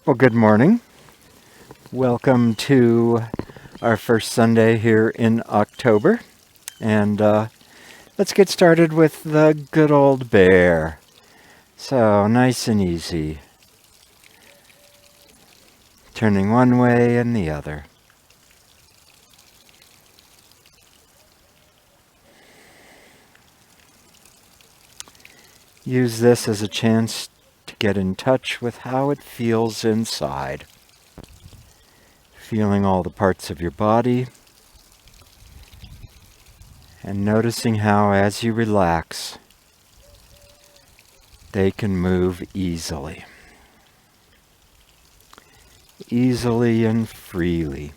Well, good morning. Welcome to our first Sunday here in October. And let's get started with the good old bear. So, nice and easy. Turning one way and the other. Use this as a chance to get in touch with how it feels inside. Feeling all the parts of your body. And noticing how, as you relax, they can move easily. Easily and freely.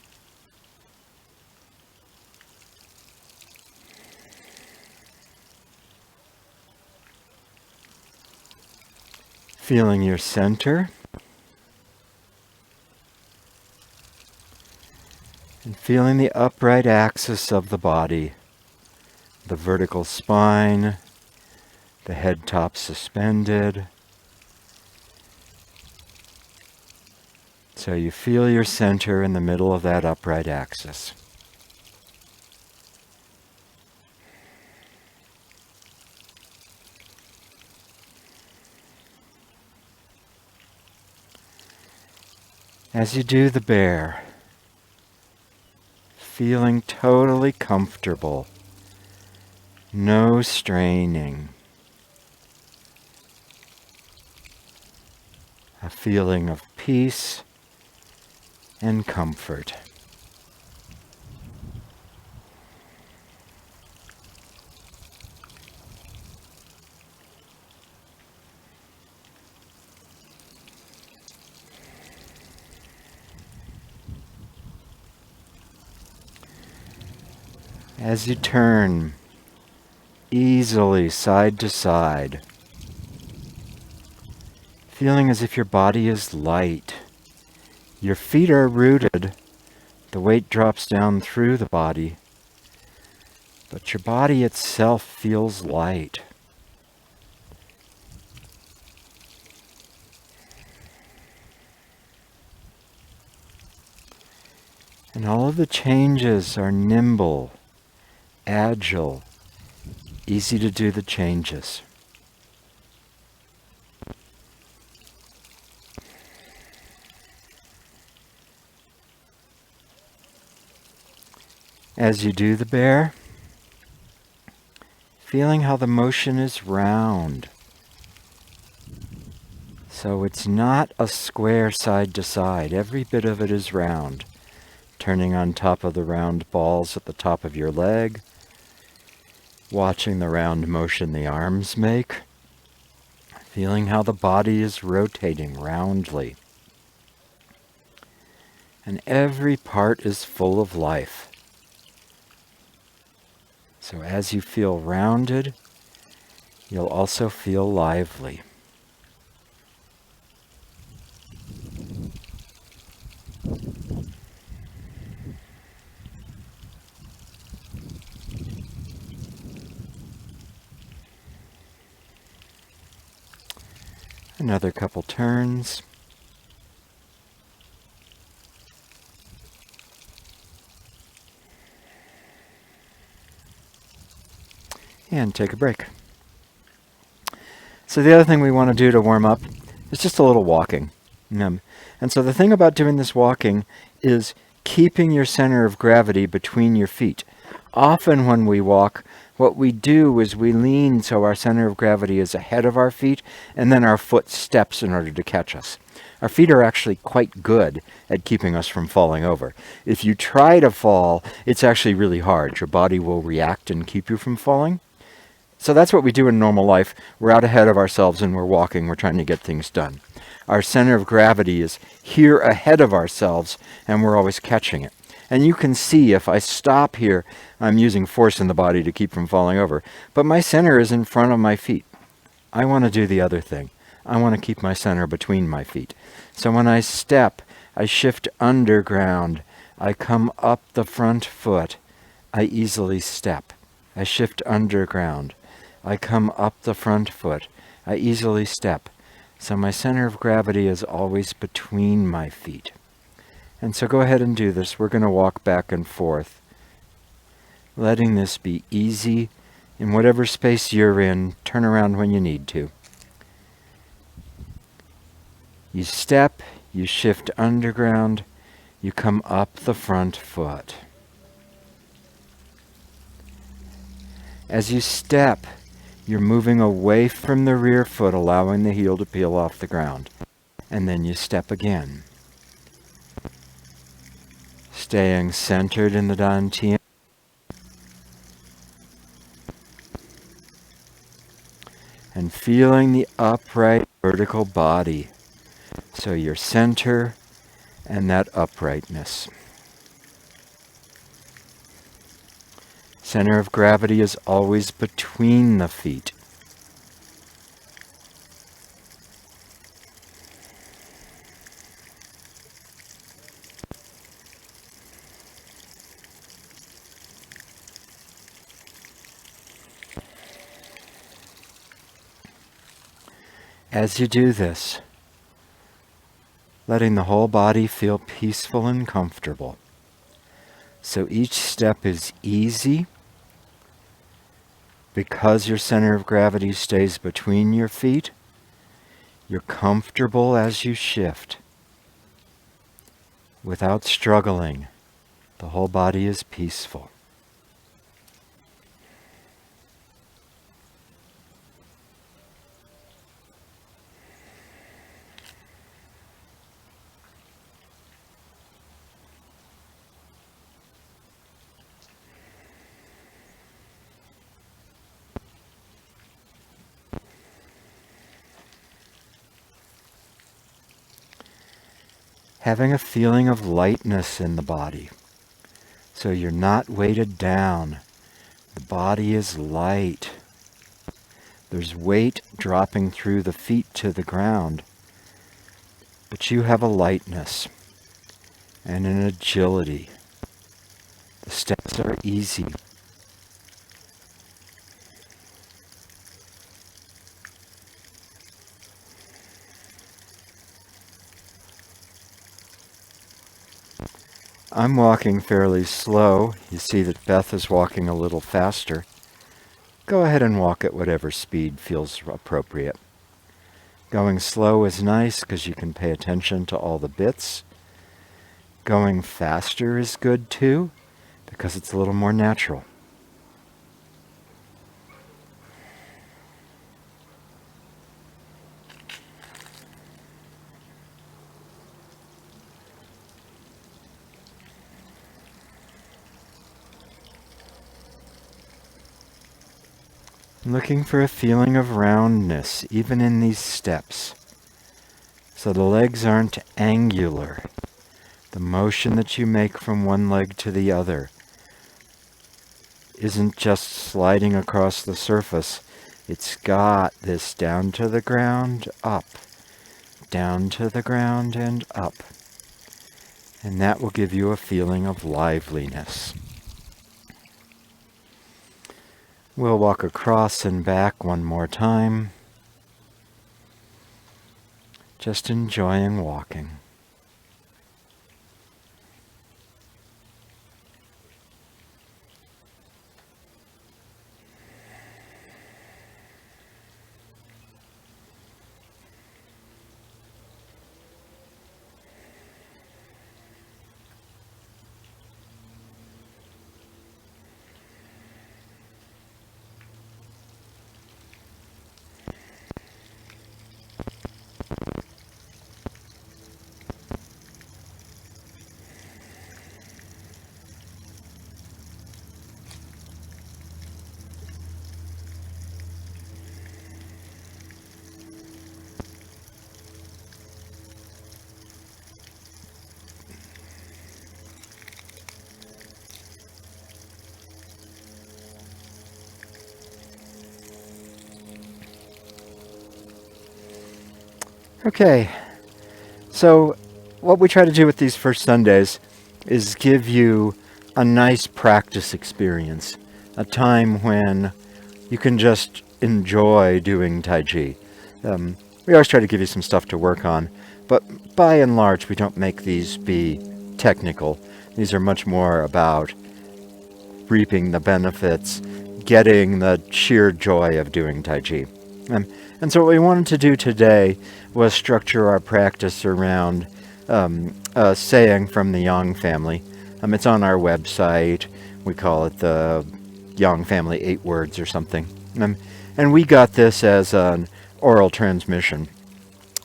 Feeling your center. And feeling the upright axis of the body. The vertical spine. The head top suspended. So you feel your center in the middle of that upright axis. As you do the bear, feeling totally comfortable, no straining, a feeling of peace and comfort. As you turn easily side to side, feeling as if your body is light. Your feet are rooted, the weight drops down through the body, but your body itself feels light. And all of the changes are nimble, agile, easy to do the changes. As you do the bear, feeling how the motion is round. So it's not a square side to side. Every bit of it is round. Turning on top of the round balls at the top of your leg. Watching the round motion the arms make. Feeling how the body is rotating roundly. And every part is full of life. So as you feel rounded, you'll also feel lively. Another couple turns. And take a break. So the other thing we want to do to warm up is just a little walking. And so the thing about doing this walking is keeping your center of gravity between your feet. Often when we walk, what we do is we lean so our center of gravity is ahead of our feet, and then our foot steps in order to catch us. Our feet are actually quite good at keeping us from falling over. If you try to fall, it's actually really hard. Your body will react and keep you from falling. So that's what we do in normal life. We're out ahead of ourselves and we're walking. We're trying to get things done. Our center of gravity is here ahead of ourselves and we're always catching it. And you can see if I stop here, I'm using force in the body to keep from falling over. But my center is in front of my feet. I want to do the other thing. I want to keep my center between my feet. So when I step, I shift underground. I come up the front foot. I easily step. I shift underground. I come up the front foot. I easily step. So my center of gravity is always between my feet. And so go ahead and do this. We're going to walk back and forth, letting this be easy. In whatever space you're in, turn around when you need to. You step, you shift underground, you come up the front foot. As you step, you're moving away from the rear foot, allowing the heel to peel off the ground. And then you step again. Staying centered in the dantian. And feeling the upright vertical body. So your center and that uprightness. Center of gravity is always between the feet. As you do this, letting the whole body feel peaceful and comfortable. So each step is easy because your center of gravity stays between your feet. You're comfortable as you shift. Without struggling, the whole body is peaceful. Having a feeling of lightness in the body. So you're not weighted down. The body is light. There's weight dropping through the feet to the ground. But you have a lightness and an agility. The steps are easy. I'm walking fairly slow. You see that Beth is walking a little faster. Go ahead and walk at whatever speed feels appropriate. Going slow is nice because you can pay attention to all the bits. Going faster is good too because it's a little more natural. Looking for a feeling of roundness, even in these steps. So the legs aren't angular. The motion that you make from one leg to the other isn't just sliding across the surface. It's got this down to the ground, up, down to the ground and up. And that will give you a feeling of liveliness. We'll walk across and back one more time. Just enjoying walking. Okay, so what we try to do with these first Sundays is give you a nice practice experience, a time when you can just enjoy doing Tai Chi. We always try to give you some stuff to work on, but by and large, we don't make these be technical. These are much more about reaping the benefits, getting the sheer joy of doing Tai Chi. And so what we wanted to do today was structure our practice around a saying from the Yang family. It's on our website. We call it the Yang family 8 words or something. And we got this as an oral transmission.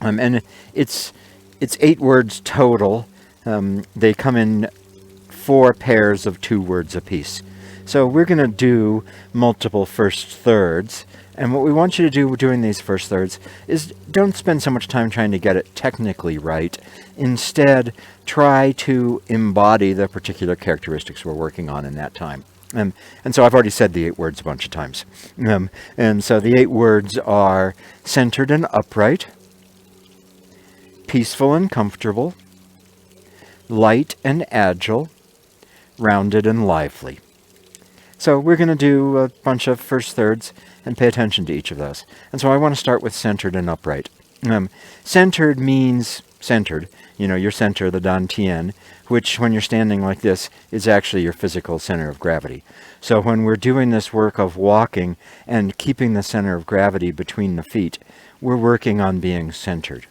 And it's 8 words total. They come in 4 pairs of 2 words apiece. So we're going to do multiple first thirds. And what we want you to do doing these first thirds is don't spend so much time trying to get it technically right. Instead, try to embody the particular characteristics we're working on in that time. And so I've already said the 8 words a bunch of times. And so the 8 words are centered and upright, peaceful and comfortable, light and agile, rounded and lively. So we're going to do a bunch of first thirds and pay attention to each of those. And so I want to start with centered and upright. Centered means centered. Your center, the Dantian, which when you're standing like this is actually your physical center of gravity. So when we're doing this work of walking and keeping the center of gravity between the feet, we're working on being centered.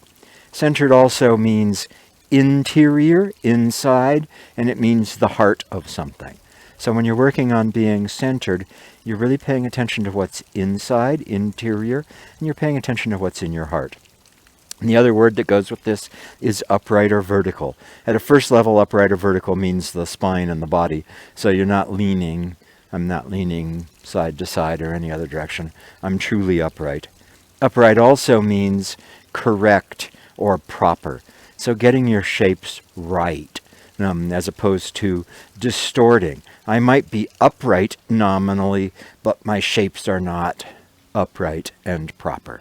Centered also means interior, inside, and it means the heart of something. So when you're working on being centered, you're really paying attention to what's inside, interior, and you're paying attention to what's in your heart. And the other word that goes with this is upright or vertical. At a first level, upright or vertical means the spine and the body. So you're not leaning. I'm not leaning side to side or any other direction. I'm truly upright. Upright also means correct or proper. So getting your shapes right, as opposed to distorting. I might be upright nominally, but my shapes are not upright and proper.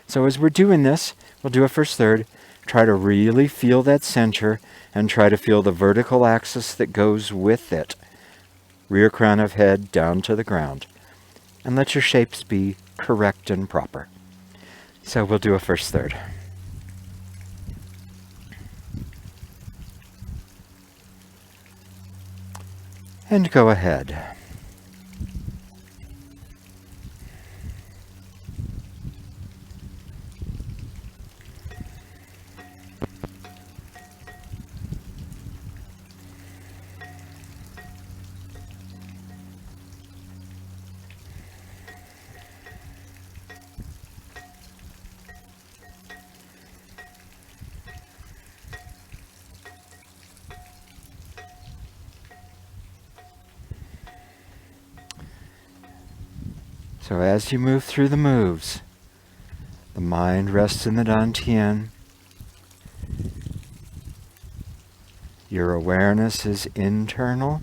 So as we're doing this, we'll do a first third, try to really feel that center, and try to feel the vertical axis that goes with it. Rear crown of head down to the ground. And let your shapes be correct and proper. So we'll do a first third. And go ahead. So as you move through the moves, the mind rests in the Dantian. Your awareness is internal.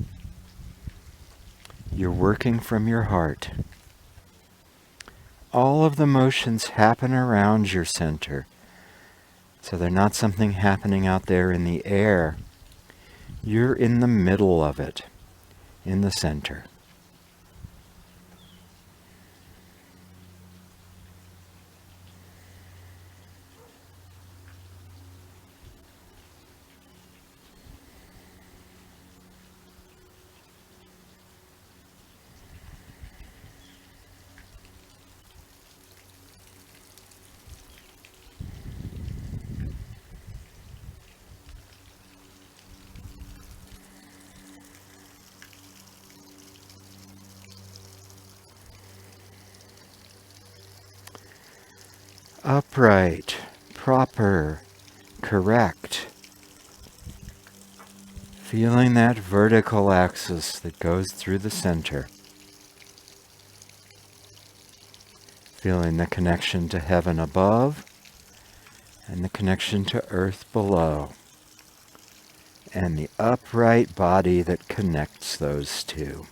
You're working from your heart. All of the motions happen around your center. So they're not something happening out there in the air. You're in the middle of it, in the center. Upright, proper, correct. Feeling that vertical axis that goes through the center. Feeling the connection to heaven above and the connection to earth below. And the upright body that connects those two.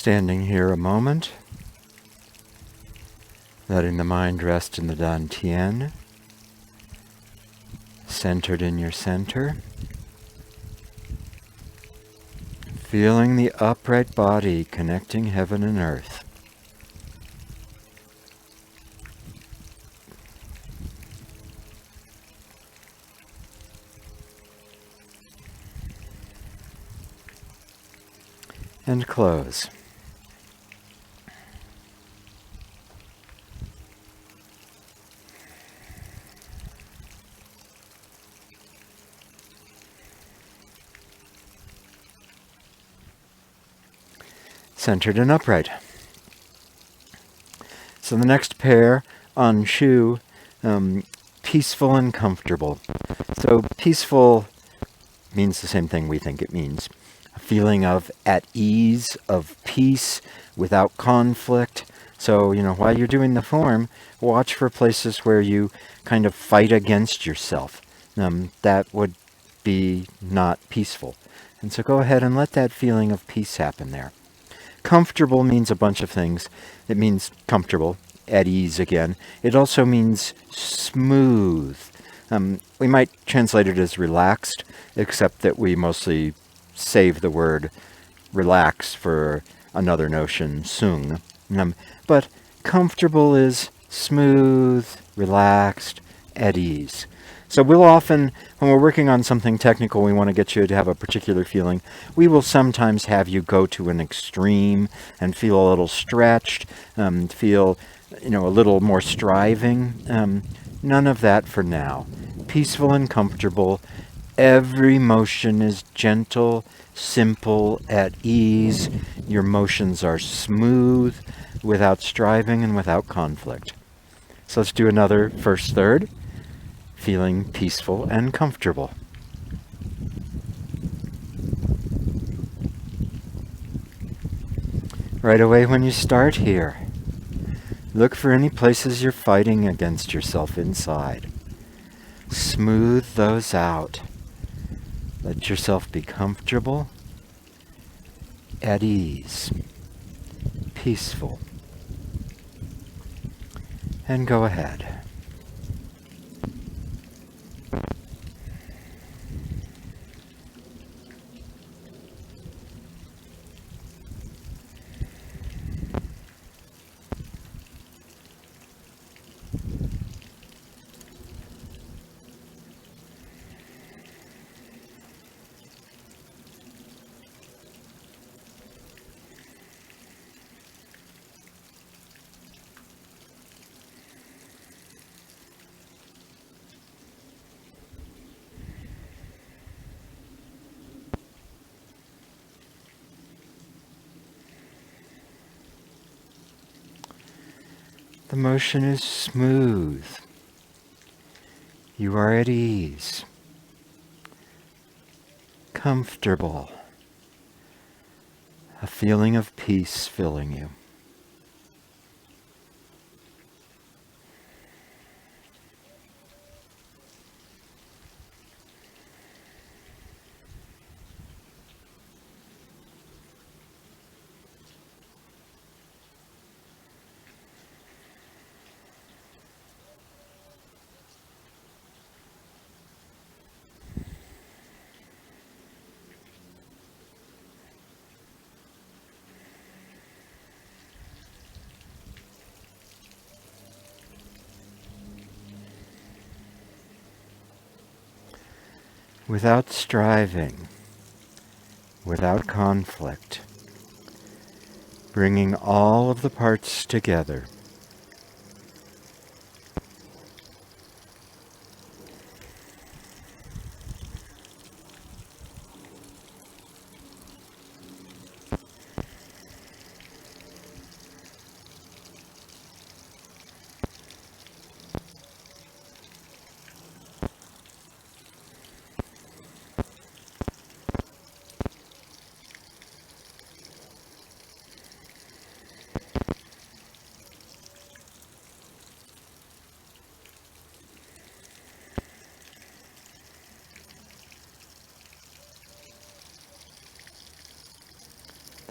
Standing here a moment, letting the mind rest in the Dantian, centered in your center, feeling the upright body connecting heaven and earth. And close. Centered and upright. So the next pair on Shu, peaceful and comfortable. So peaceful means the same thing we think it means. A feeling of at ease, of peace, without conflict. So, while you're doing the form, watch for places where you kind of fight against yourself. That would be not peaceful. And so go ahead and let that feeling of peace happen there. Comfortable means a bunch of things. It means comfortable, at ease again. It also means smooth. We might translate it as relaxed, except that we mostly save the word relax for another notion, sung. But comfortable is smooth, relaxed, at ease. So we'll often, when we're working on something technical, we want to get you to have a particular feeling. We will sometimes have you go to an extreme and feel a little stretched, feel, a little more striving. None of that for now. Peaceful and comfortable. Every motion is gentle, simple, at ease. Your motions are smooth, without striving and without conflict. So let's do another first third. Feeling peaceful and comfortable. Right away when you start here, look for any places you're fighting against yourself inside. Smooth those out. Let yourself be comfortable, at ease, peaceful. And go ahead. The motion is smooth. You are at ease, comfortable, a feeling of peace filling you. Without striving, without conflict, bringing all of the parts together.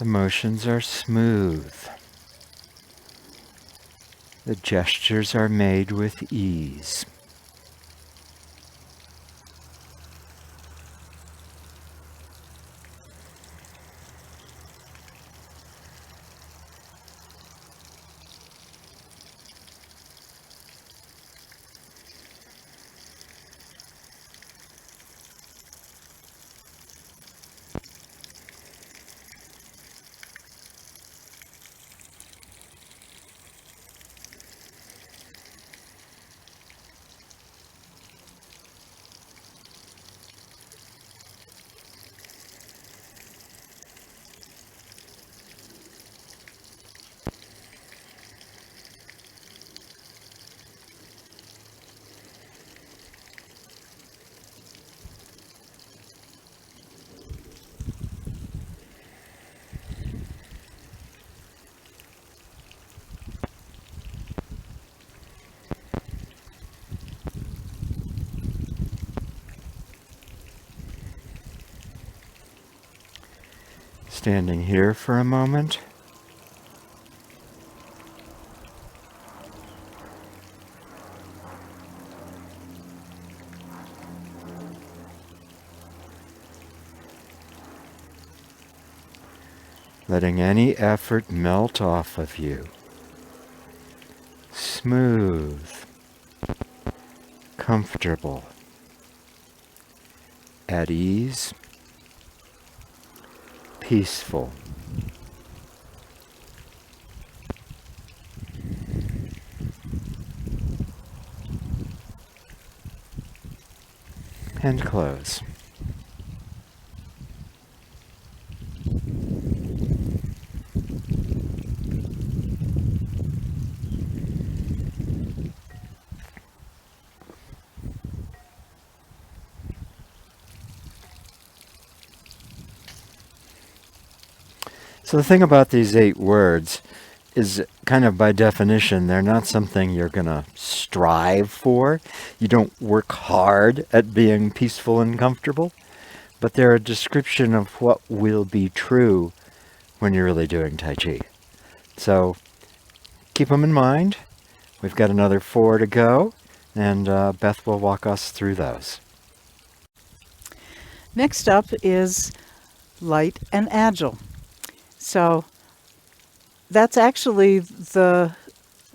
motions are smooth. The gestures are made with ease. Standing here for a moment. Letting any effort melt off of you. Smooth, comfortable, at ease, peaceful. And close. So the thing about these 8 words is kind of by definition, they're not something you're going to strive for. You don't work hard at being peaceful and comfortable, but they're a description of what will be true when you're really doing Tai Chi. So keep them in mind. We've got another 4 to go, and Beth will walk us through those. Next up is light and agile. So that's actually the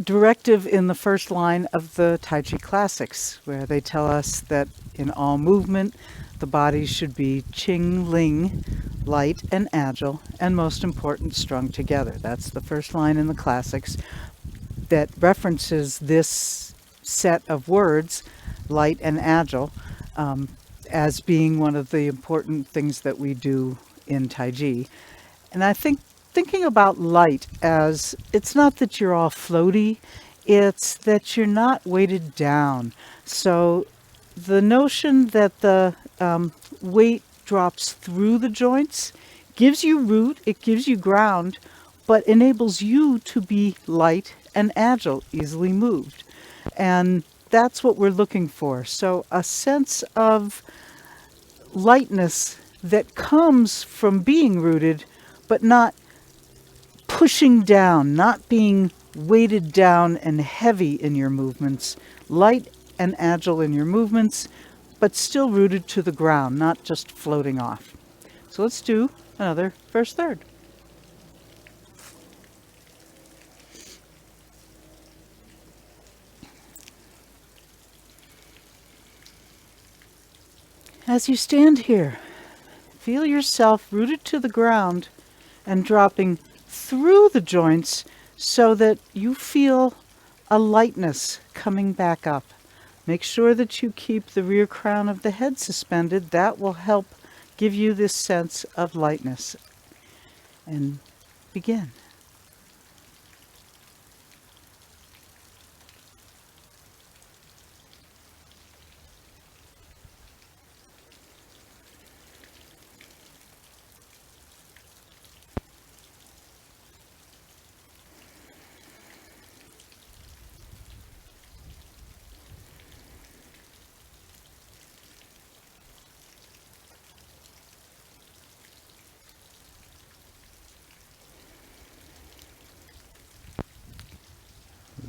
directive in the first line of the Tai Chi Classics, where they tell us that in all movement, the body should be Qing Ling, light and agile, and most important, strung together. That's the first line in the Classics that references this set of words, light and agile, as being one of the important things that we do in Tai Chi. And I think thinking about light as, it's not that you're all floaty, it's that you're not weighted down. So the notion that the weight drops through the joints gives you root, it gives you ground, but enables you to be light and agile, easily moved. And that's what we're looking for. So a sense of lightness that comes from being rooted, but not pushing down, not being weighted down and heavy in your movements, light and agile in your movements, but still rooted to the ground, not just floating off. So let's do another first third. As you stand here, feel yourself rooted to the ground and dropping through the joints so that you feel a lightness coming back up. Make sure that you keep the rear crown of the head suspended. That will help give you this sense of lightness. And begin.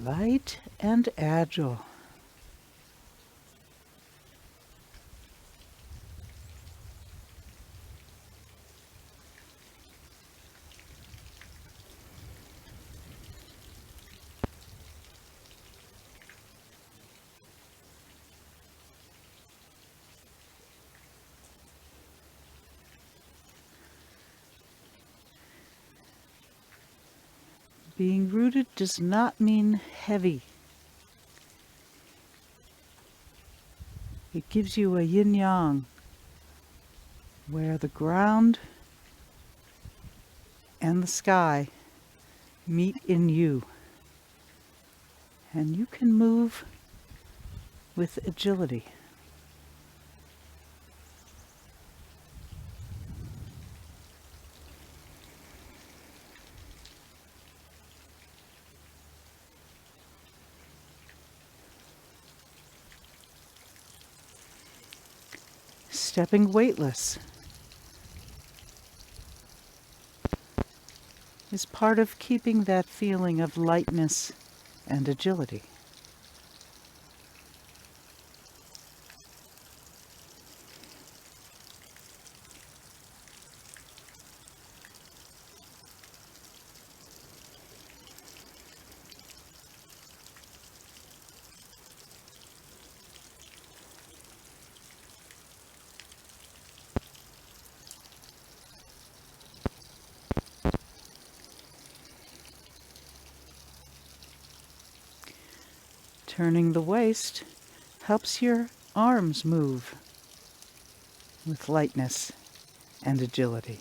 light and agile. Being rooted does not mean heavy. It gives you a yin-yang, where the ground and the sky meet in you. And you can move with agility. Stepping weightless is part of keeping that feeling of lightness and agility. Turning the waist helps your arms move with lightness and agility.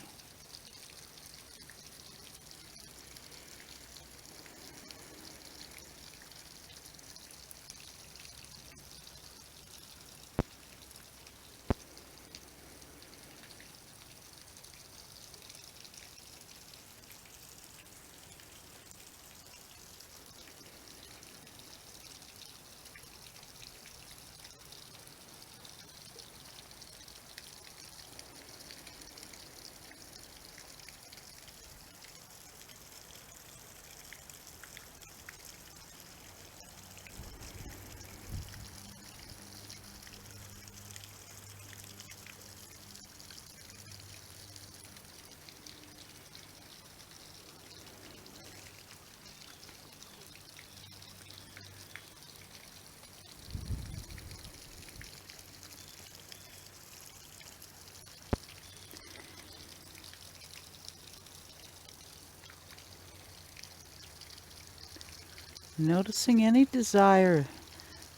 Noticing any desire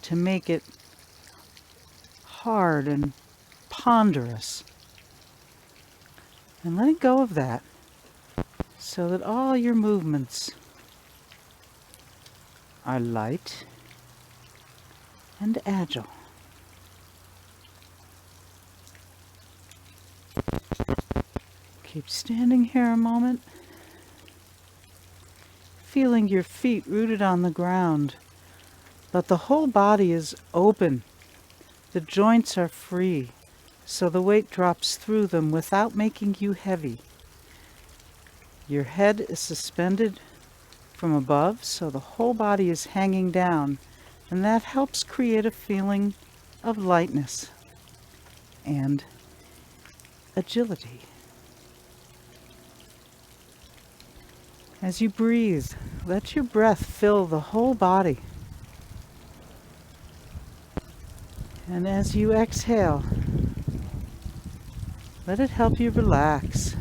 to make it hard and ponderous, and letting go of that so that all your movements are light and agile. Keep standing here a moment, feeling your feet rooted on the ground, but the whole body is open. The joints are free, so the weight drops through them without making you heavy. Your head is suspended from above, so the whole body is hanging down, and that helps create a feeling of lightness and agility. As you breathe, let your breath fill the whole body. And as you exhale, let it help you relax.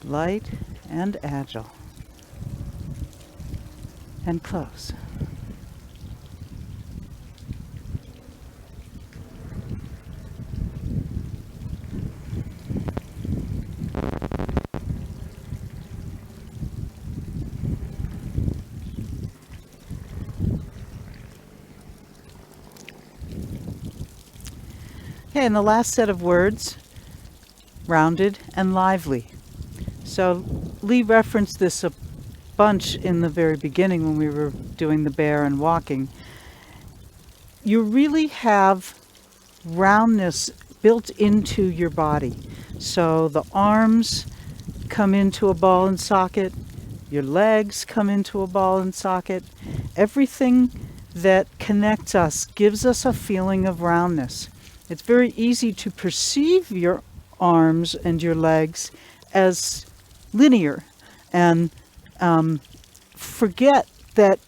Light and agile. And close. Okay, and the last set of words, rounded and lively. So Lee referenced this a bunch in the very beginning when we were doing the bear and walking. You really have roundness built into your body. So the arms come into a ball and socket, Your legs come into a ball and socket. Everything that connects us gives us a feeling of roundness. It's very easy to perceive your arms and your legs as linear and forget that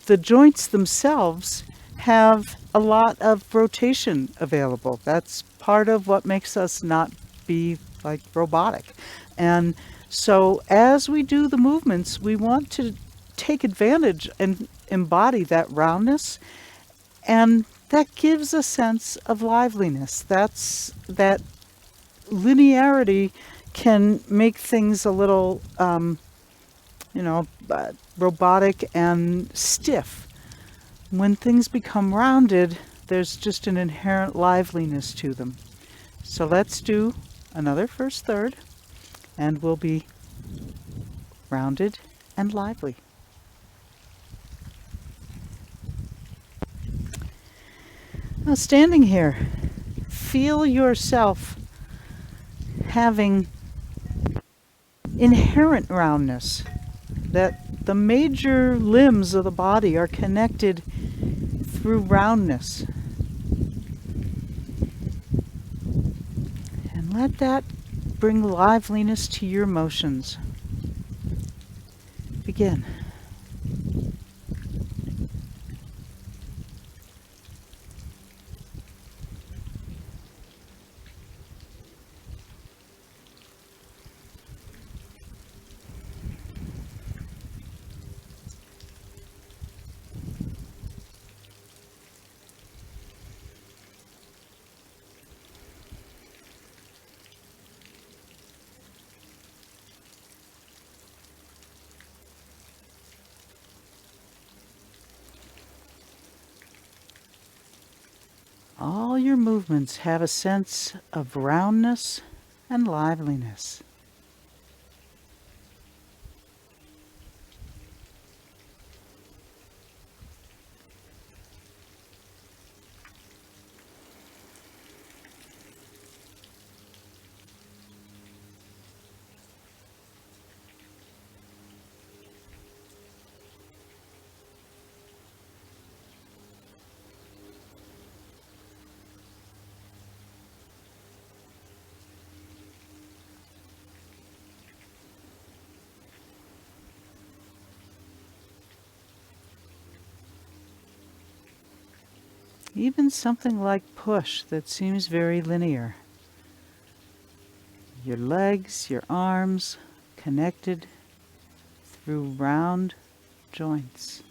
the joints themselves have a lot of rotation available. That's part of what makes us not be like robotic. And so as we do the movements, we want to take advantage and embody that roundness, and that gives a sense of liveliness. That linearity can make things a little robotic and stiff. When things become rounded, there's just an inherent liveliness to them. So let's do another first third, and we'll be rounded and lively. Now, standing here, feel yourself having inherent roundness, that the major limbs of the body are connected through roundness. And let that bring liveliness to your motions. Begin. All your movements have a sense of roundness and liveliness. Even something like push that seems very linear. Your legs, your arms connected through round joints.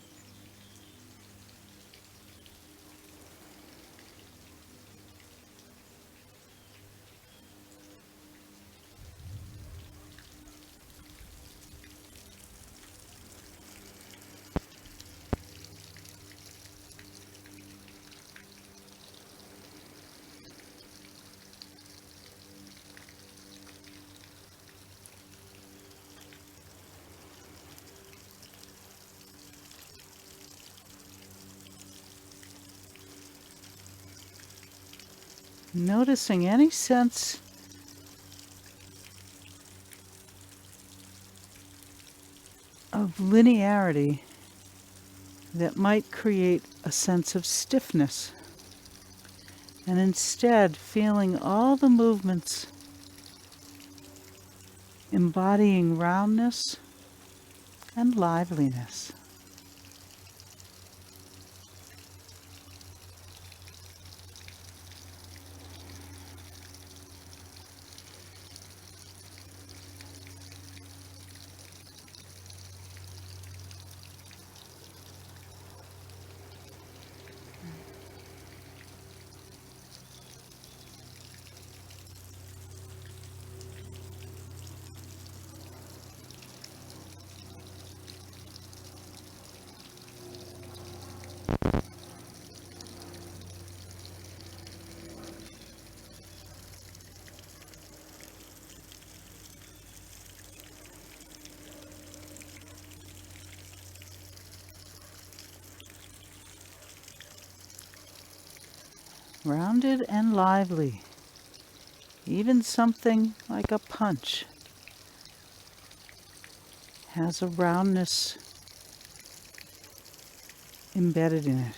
Noticing any sense of linearity that might create a sense of stiffness, and instead feeling all the movements embodying roundness and liveliness. Rounded and lively. Even something like a punch has a roundness embedded in it.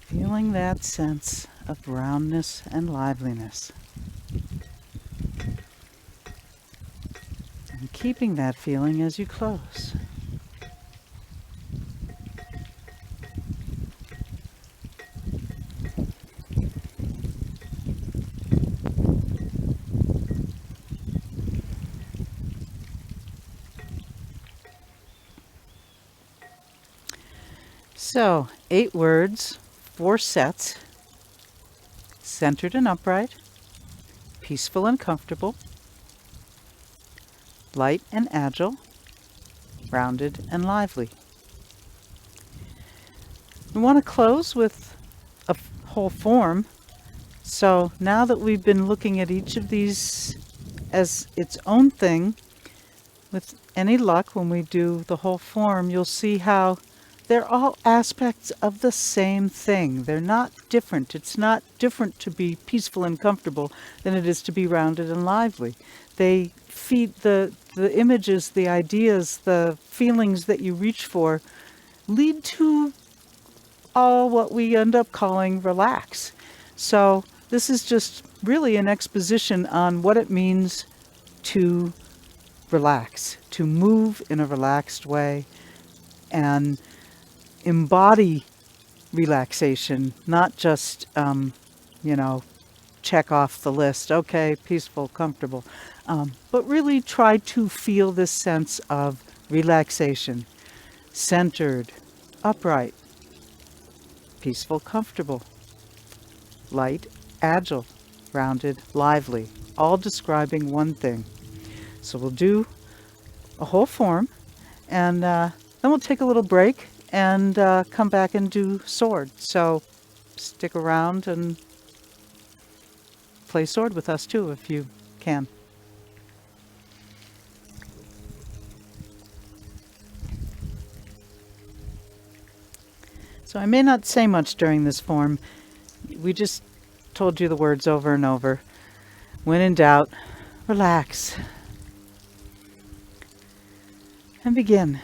Feeling that sense of roundness and liveliness. And keeping that feeling as you close. So, 8 words, 4 sets, centered and upright, peaceful and comfortable, light and agile, rounded and lively. We want to close with a whole form. So now that we've been looking at each of these as its own thing, with any luck, when we do the whole form, you'll see how they're all aspects of the same thing. They're not different. It's not different to be peaceful and comfortable than it is to be rounded and lively. They feed the images, the ideas, the feelings that you reach for lead to all what we end up calling relax. So this is just really an exposition on what it means to relax, to move in a relaxed way and embody relaxation, not just, check off the list, okay, peaceful, comfortable, but really try to feel this sense of relaxation, centered, upright, peaceful, comfortable, light, agile, rounded, lively, all describing one thing. So we'll do a whole form, and then we'll take a little break and come back and do sword. So stick around and play sword with us too if you can. So I may not say much during this form. We just told you the words over and over. When in doubt, relax and begin.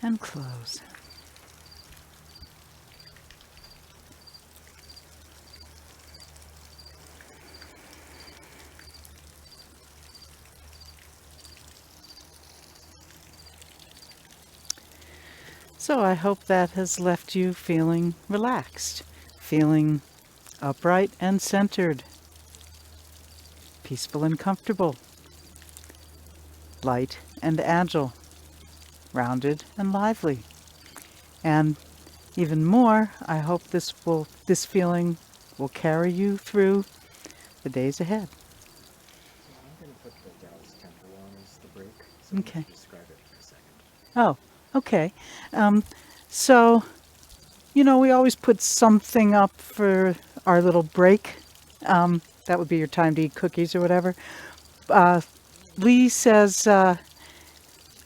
and close. So I hope that has left you feeling relaxed, feeling upright and centered, peaceful and comfortable, light and agile, rounded and lively. And even more, I hope this feeling will carry you through the days ahead. I'm going to put the Dallas Temple on as the break, Okay. describe it for a second. Oh, okay. So, we always put something up for our little break. That would be your time to eat cookies or whatever. Lee says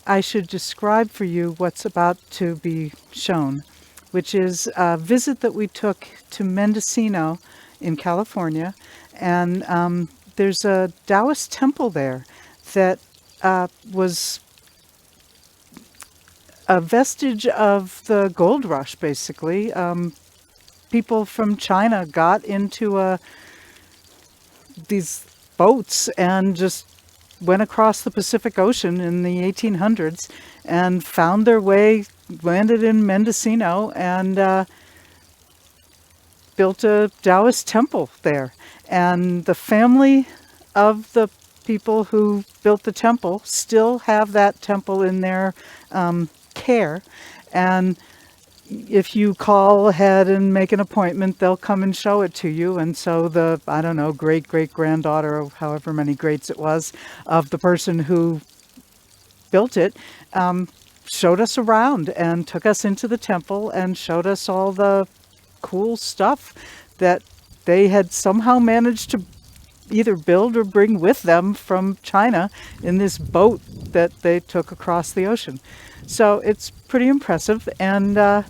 I should describe for you what's about to be shown, which is a visit that we took to Mendocino in California. And there's a Taoist temple there that was a vestige of the gold rush, basically. People from China got into these boats and just went across the Pacific Ocean in the 1800s and found their way, landed in Mendocino, and built a Taoist temple there. And the family of the people who built the temple still have that temple in their care. And if you call ahead and make an appointment, they'll come and show it to you. And so the, I don't know, great-great-granddaughter, or however many greats it was, of the person who built it, showed us around and took us into the temple and showed us all the cool stuff that they had somehow managed to either build or bring with them from China in this boat that they took across the ocean. So it's pretty impressive. And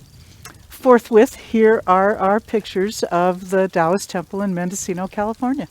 forthwith, here are our pictures of the Taoist temple in Mendocino, California.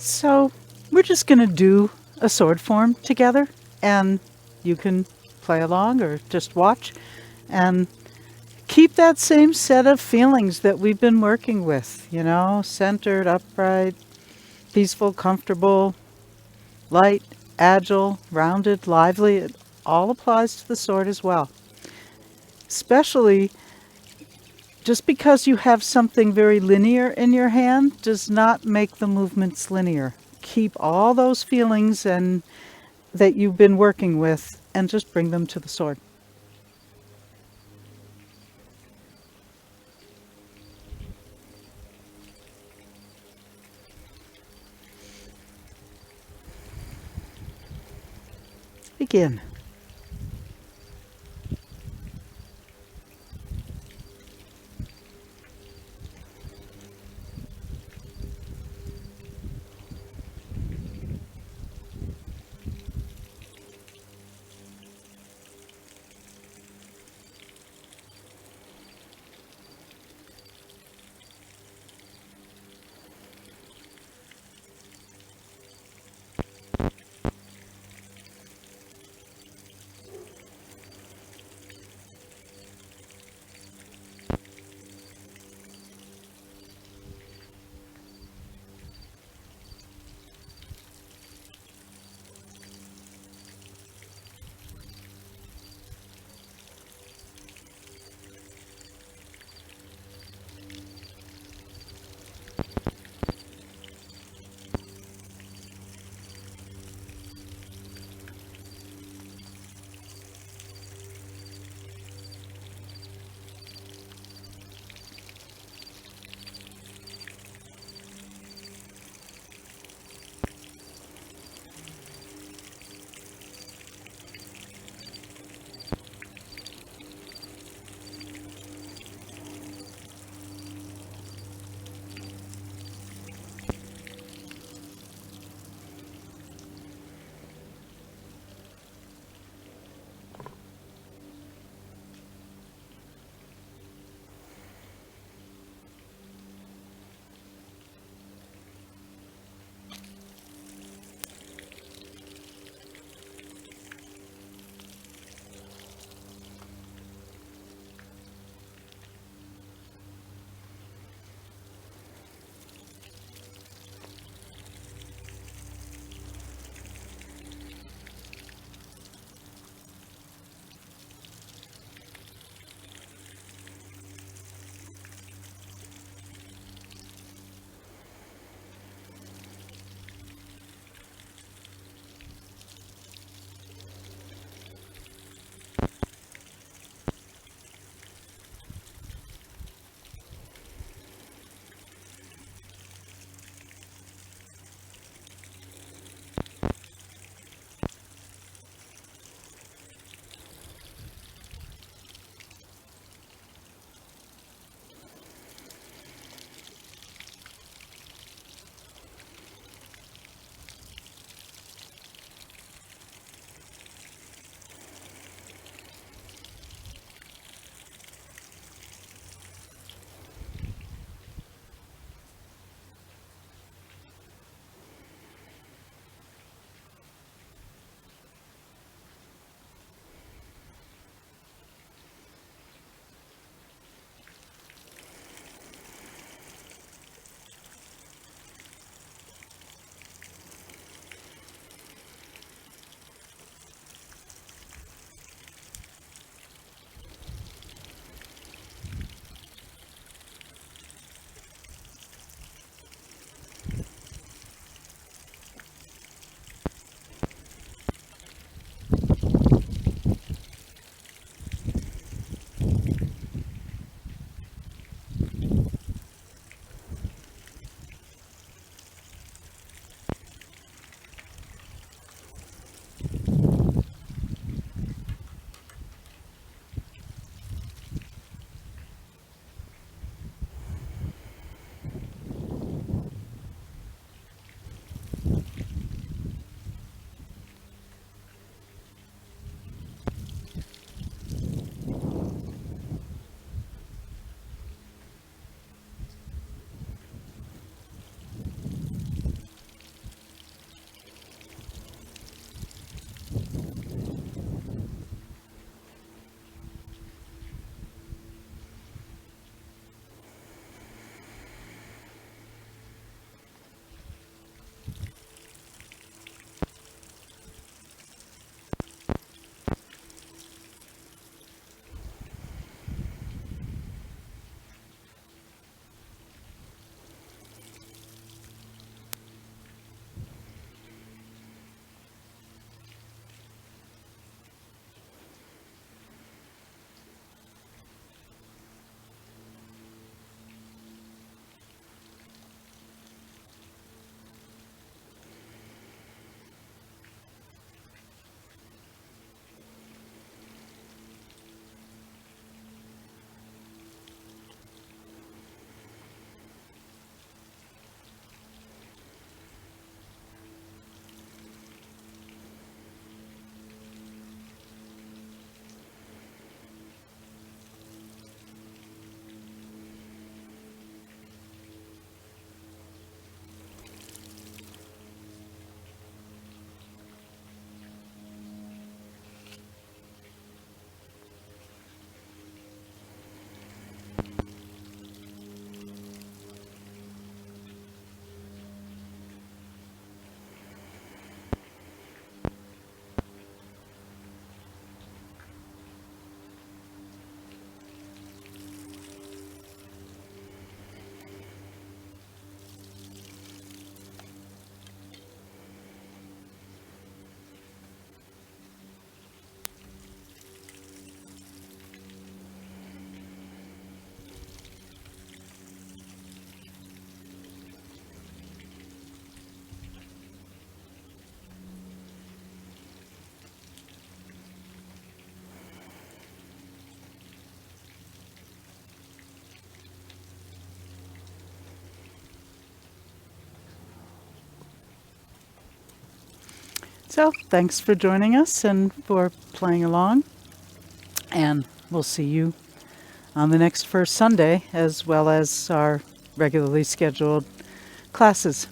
So we're just going to do a sword form together, and you can play along or just watch and keep that same set of feelings that we've been working with, centered, upright, peaceful, comfortable, light, agile, rounded, lively. It all applies to the sword as well. Especially just because you have something very linear in your hand does not make the movements linear. Keep all those feelings and that you've been working with and just bring them to the sword. Begin. So thanks for joining us and for playing along. And we'll see you on the next first Sunday, as well as our regularly scheduled classes.